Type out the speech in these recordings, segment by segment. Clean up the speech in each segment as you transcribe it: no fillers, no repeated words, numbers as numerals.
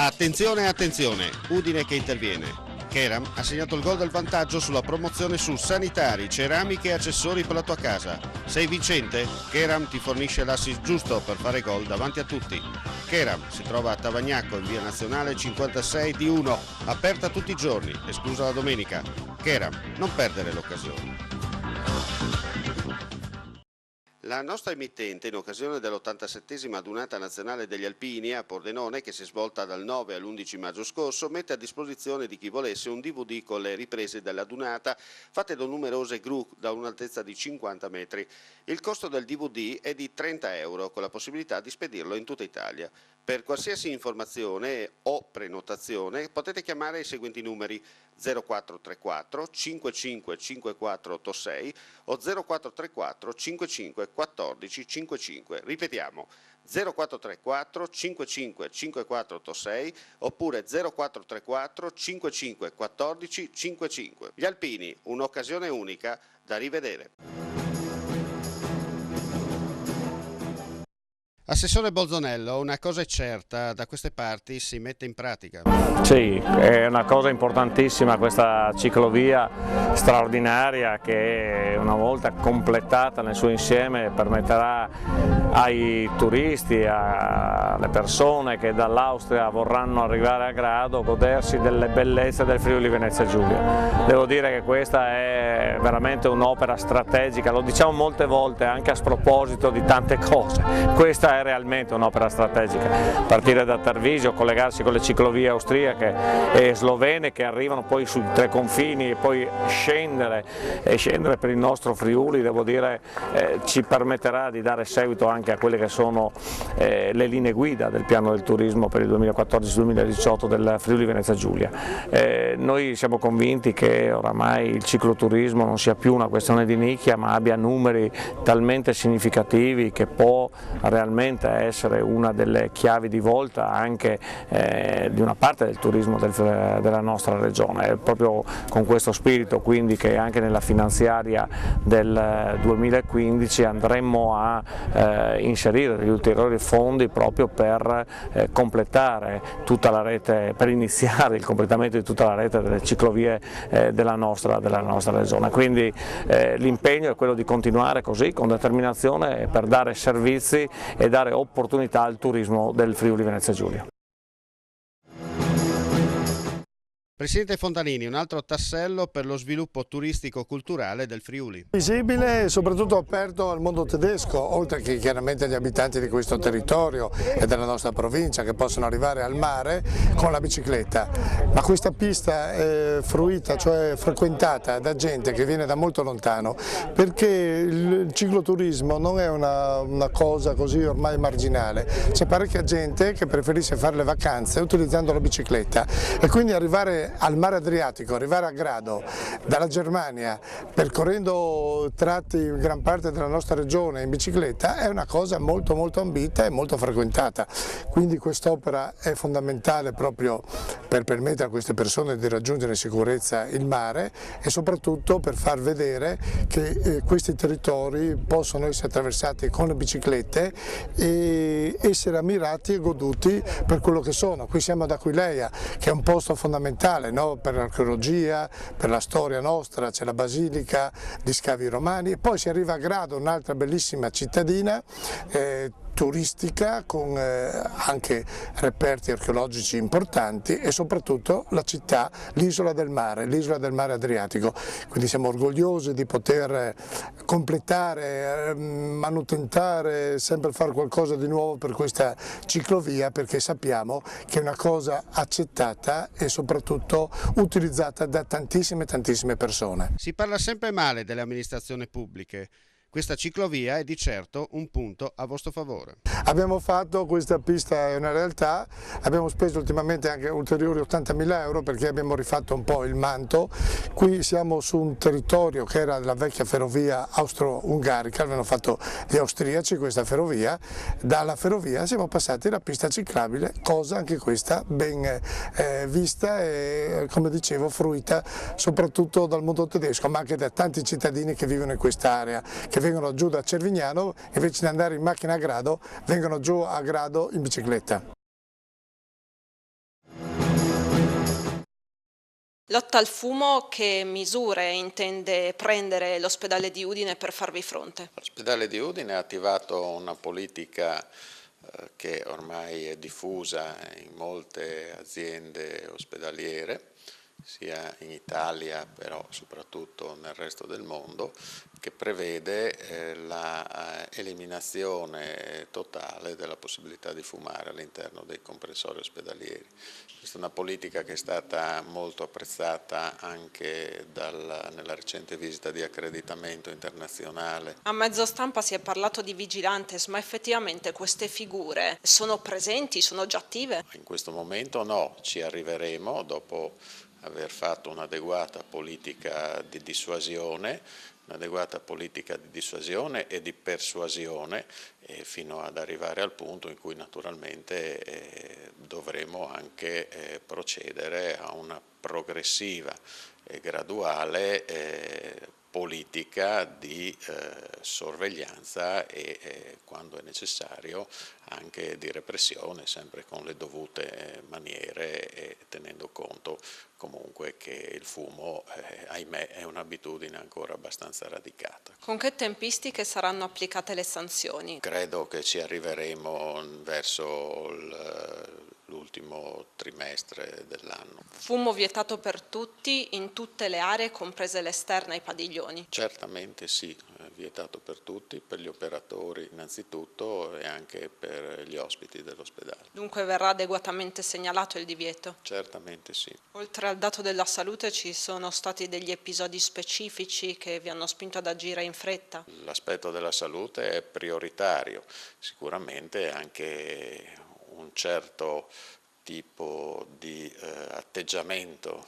Attenzione, attenzione, Udine che interviene. Keram ha segnato il gol del vantaggio sulla promozione su sanitari, ceramiche e accessori per la tua casa. Sei vincente? Keram ti fornisce l'assist giusto per fare gol davanti a tutti. Keram si trova a Tavagnacco in via Nazionale 56 di 1, aperta tutti i giorni, esclusa la domenica. Keram, non perdere l'occasione. La nostra emittente, in occasione dell'87esima adunata nazionale degli alpini a Pordenone, che si è svolta dal 9 all'11 maggio scorso, mette a disposizione di chi volesse un DVD con le riprese dell'adunata fatte da numerose gru da un'altezza di 50 metri. Il costo del DVD è di 30 euro, con la possibilità di spedirlo in tutta Italia. Per qualsiasi informazione o prenotazione potete chiamare i seguenti numeri: 0434 55 5486 o 0434 55 14 55. Ripetiamo: 0434 55 5486 oppure 0434 55 14 55. Gli alpini, un'occasione unica da rivedere. Assessore Bolzonello, una cosa è certa, da queste parti si mette in pratica. Sì, è una cosa importantissima questa ciclovia straordinaria che una volta completata nel suo insieme permetterà ai turisti, alle persone che dall'Austria vorranno arrivare a Grado, godersi delle bellezze del Friuli Venezia Giulia. Devo dire che questa è veramente un'opera strategica, lo diciamo molte volte anche a sproposito di tante cose. Questa è realmente un'opera strategica, partire da Tarvisio, collegarsi con le ciclovie austriache e slovene che arrivano poi sui tre confini e poi scendere per il nostro Friuli, devo dire ci permetterà di dare seguito anche a quelle che sono le linee guida del piano del turismo per il 2014-2018 del Friuli Venezia Giulia. Noi siamo convinti che oramai il cicloturismo non sia più una questione di nicchia, ma abbia numeri talmente significativi che può realmente essere una delle chiavi di volta anche di una parte del turismo della nostra regione. È proprio con questo spirito quindi che anche nella finanziaria del 2015 andremmo a inserire degli ulteriori fondi proprio per completare tutta la rete, per iniziare il completamento di tutta la rete delle ciclovie della nostra regione. Quindi l'impegno è quello di continuare così con determinazione per dare servizi e dare opportunità al turismo del Friuli Venezia Giulia. Presidente Fontanini, un altro tassello per lo sviluppo turistico-culturale del Friuli. Visibile e soprattutto aperto al mondo tedesco, oltre che chiaramente agli abitanti di questo territorio e della nostra provincia che possono arrivare al mare con la bicicletta. Ma questa pista è fruita, cioè frequentata da gente che viene da molto lontano, perché il cicloturismo non è una cosa così ormai marginale. C'è parecchia gente che preferisce fare le vacanze utilizzando la bicicletta e quindi arrivare al mare Adriatico, arrivare a Grado dalla Germania percorrendo tratti in gran parte della nostra regione in bicicletta è una cosa molto ambita e molto frequentata, quindi quest'opera è fondamentale proprio per permettere a queste persone di raggiungere in sicurezza il mare e soprattutto per far vedere che questi territori possono essere attraversati con le biciclette e essere ammirati e goduti per quello che sono. Qui siamo ad Aquileia, che è un posto fondamentale, no? Per l'archeologia, per la storia nostra, c'è la basilica, gli scavi romani e poi si arriva a Grado, un'altra bellissima cittadina turistica con anche reperti archeologici importanti e soprattutto la città, l'isola del mare Adriatico. Quindi siamo orgogliosi di poter completare, manutentare, sempre fare qualcosa di nuovo per questa ciclovia perché sappiamo che è una cosa accettata e soprattutto utilizzata da tantissime persone. Si parla sempre male delle amministrazioni pubbliche. Questa ciclovia è di certo un punto a vostro favore. Abbiamo fatto questa pista, è una realtà, abbiamo speso ultimamente anche ulteriori 80.000 euro perché abbiamo rifatto un po' il manto. Qui siamo su un territorio che era la vecchia ferrovia austro-ungarica, avevano fatto gli austriaci questa ferrovia, dalla ferrovia siamo passati alla pista ciclabile, cosa anche questa ben vista e come dicevo fruita soprattutto dal mondo tedesco ma anche da tanti cittadini che vivono in quest'area, che vengono giù da Cervignano invece di andare in macchina a Grado vengono giù a Grado in bicicletta. Lotta al fumo, che misure intende prendere l'ospedale di Udine per farvi fronte? L'ospedale di Udine ha attivato una politica che ormai è diffusa in molte aziende ospedaliere, sia in Italia però soprattutto nel resto del mondo, che prevede la eliminazione totale della possibilità di fumare all'interno dei comprensori ospedalieri. Questa è una politica che è stata molto apprezzata anche nella recente visita di accreditamento internazionale. A mezzo stampa si è parlato di vigilantes, ma effettivamente queste figure sono presenti, sono già attive? In questo momento no, ci arriveremo dopo aver fatto un'adeguata politica di dissuasione e di persuasione fino ad arrivare al punto in cui naturalmente dovremo anche procedere a una progressiva e graduale politica di sorveglianza e quando è necessario anche di repressione, sempre con le dovute maniere e tenendo conto comunque che il fumo, ahimè, è un'abitudine ancora abbastanza radicata. Con che tempistiche saranno applicate le sanzioni? Credo che ci arriveremo verso l'ultimo trimestre dell'anno. Fumo vietato per tutti, in tutte le aree, comprese l'esterna ai padiglioni? Certamente sì, vietato per tutti, per gli operatori innanzitutto e anche per gli ospiti dell'ospedale. Dunque verrà adeguatamente segnalato il divieto? Certamente sì. Oltre al dato della salute ci sono stati degli episodi specifici che vi hanno spinto ad agire in fretta? L'aspetto della salute è prioritario, sicuramente anche un certo tipo di atteggiamento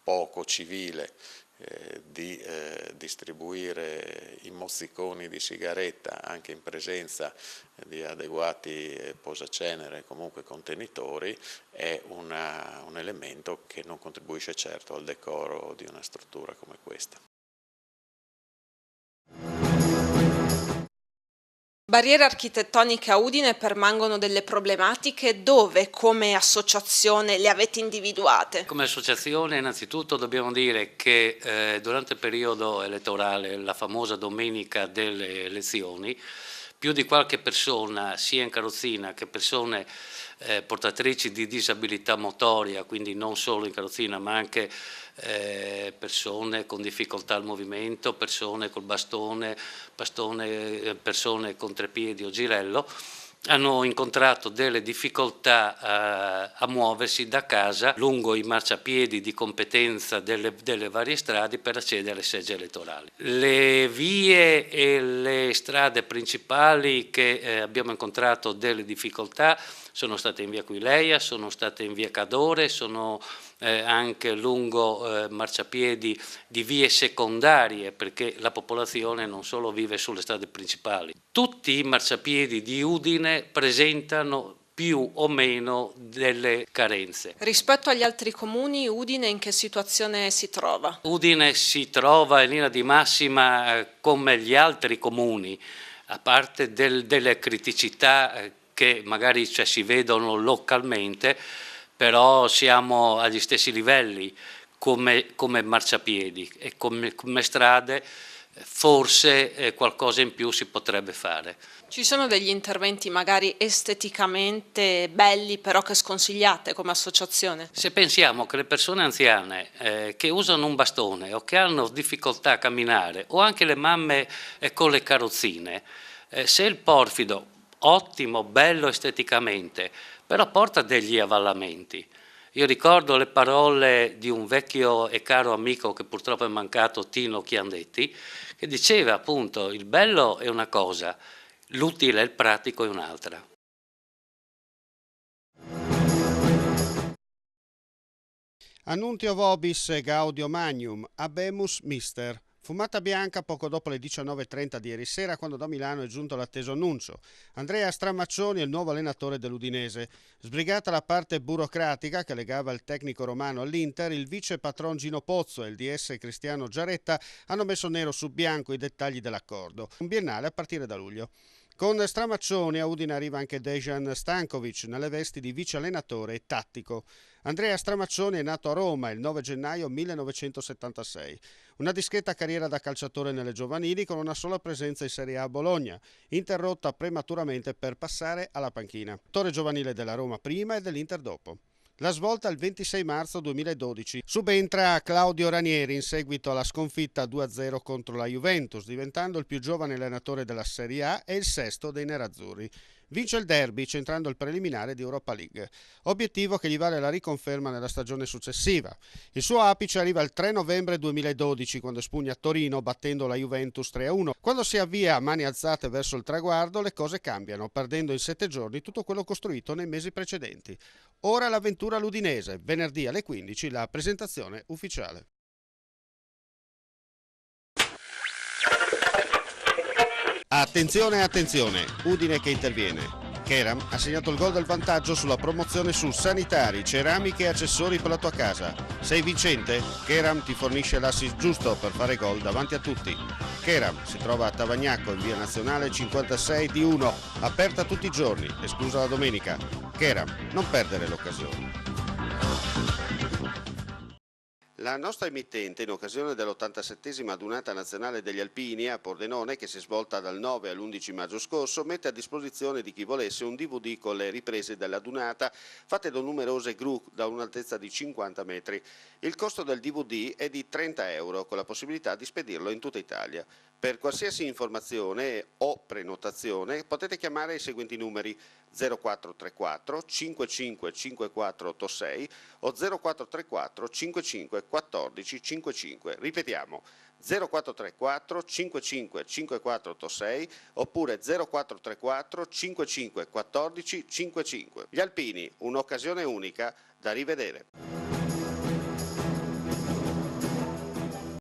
poco civile di distribuire i mozziconi di sigaretta anche in presenza di adeguati posacenere, comunque contenitori, è un elemento che non contribuisce certo al decoro di una struttura come questa. Barriere architettoniche a Udine permangono delle problematiche dove, come associazione, le avete individuate? Come associazione innanzitutto dobbiamo dire che durante il periodo elettorale, la famosa domenica delle elezioni, più di qualche persona, sia in carrozzina che persone portatrici di disabilità motoria, quindi non solo in carrozzina ma anche persone con difficoltà al movimento, persone col bastone, persone con trepiedi o girello, hanno incontrato delle difficoltà a muoversi da casa lungo i marciapiedi di competenza delle varie strade per accedere alle segge elettorali. Le vie e le strade principali che abbiamo incontrato delle difficoltà sono state in via Aquileia, sono state in via Cadore, sono anche lungo marciapiedi di vie secondarie, perché la popolazione non solo vive sulle strade principali. Tutti i marciapiedi di Udine presentano più o meno delle carenze. Rispetto agli altri comuni, Udine in che situazione si trova? Udine si trova in linea di massima come gli altri comuni, a parte delle criticità che magari si vedono localmente, però siamo agli stessi livelli come marciapiedi e come strade. Forse qualcosa in più si potrebbe fare. Ci sono degli interventi magari esteticamente belli però che sconsigliate come associazione? Se pensiamo che le persone anziane che usano un bastone o che hanno difficoltà a camminare, o anche le mamme con le carrozzine, se il porfido, ottimo, bello esteticamente, però porta degli avvallamenti. Io ricordo le parole di un vecchio e caro amico che purtroppo è mancato, Tino Chiandetti, che diceva appunto il bello è una cosa, l'utile e il pratico è un'altra. Annuntio vobis gaudio magnum, habemus mister. Fumata bianca poco dopo le 19:30 di ieri sera, quando da Milano è giunto l'atteso annuncio. Andrea Stramaccioni è il nuovo allenatore dell'Udinese. Sbrigata la parte burocratica che legava il tecnico romano all'Inter, il vice patron Gino Pozzo e il DS Cristiano Giaretta hanno messo nero su bianco i dettagli dell'accordo. Un biennale a partire da luglio. Con Stramaccioni a Udine arriva anche Dejan Stankovic nelle vesti di vice allenatore e tattico. Andrea Stramaccioni è nato a Roma il 9 gennaio 1976. Una discreta carriera da calciatore nelle giovanili con una sola presenza in Serie A a Bologna, interrotta prematuramente per passare alla panchina. Attore giovanile della Roma prima e dell'Inter dopo. La svolta il 26 marzo 2012. Subentra Claudio Ranieri in seguito alla sconfitta 2-0 contro la Juventus, diventando il più giovane allenatore della Serie A e il sesto dei nerazzurri. Vince il derby centrando il preliminare di Europa League, obiettivo che gli vale la riconferma nella stagione successiva. Il suo apice arriva il 3 novembre 2012 quando espugna Torino battendo la Juventus 3-1. Quando si avvia a mani alzate verso il traguardo le cose cambiano, perdendo in 7 giorni tutto quello costruito nei mesi precedenti. Ora l'avventura all'Udinese, venerdì alle 15 la presentazione ufficiale. Attenzione, attenzione, Udine che interviene. Keram ha segnato il gol del vantaggio sulla promozione su sanitari, ceramiche e accessori per la tua casa. Sei vincente? Keram ti fornisce l'assist giusto per fare gol davanti a tutti. Keram si trova a Tavagnacco in via Nazionale 56 di 1, aperta tutti i giorni, esclusa la domenica. Keram, non perdere l'occasione. La nostra emittente, in occasione dell'87esima adunata nazionale degli Alpini a Pordenone, che si è svolta dal 9 all'11 maggio scorso, mette a disposizione di chi volesse un DVD con le riprese dell'adunata fatte da numerose gru da un'altezza di 50 metri. Il costo del DVD è di 30 euro, con la possibilità di spedirlo in tutta Italia. Per qualsiasi informazione o prenotazione potete chiamare i seguenti numeri 0434 55 5486 o 0434 55 14 55. Ripetiamo 0434 55 5486 oppure 0434 55 14 55. Gli Alpini, un'occasione unica da rivedere.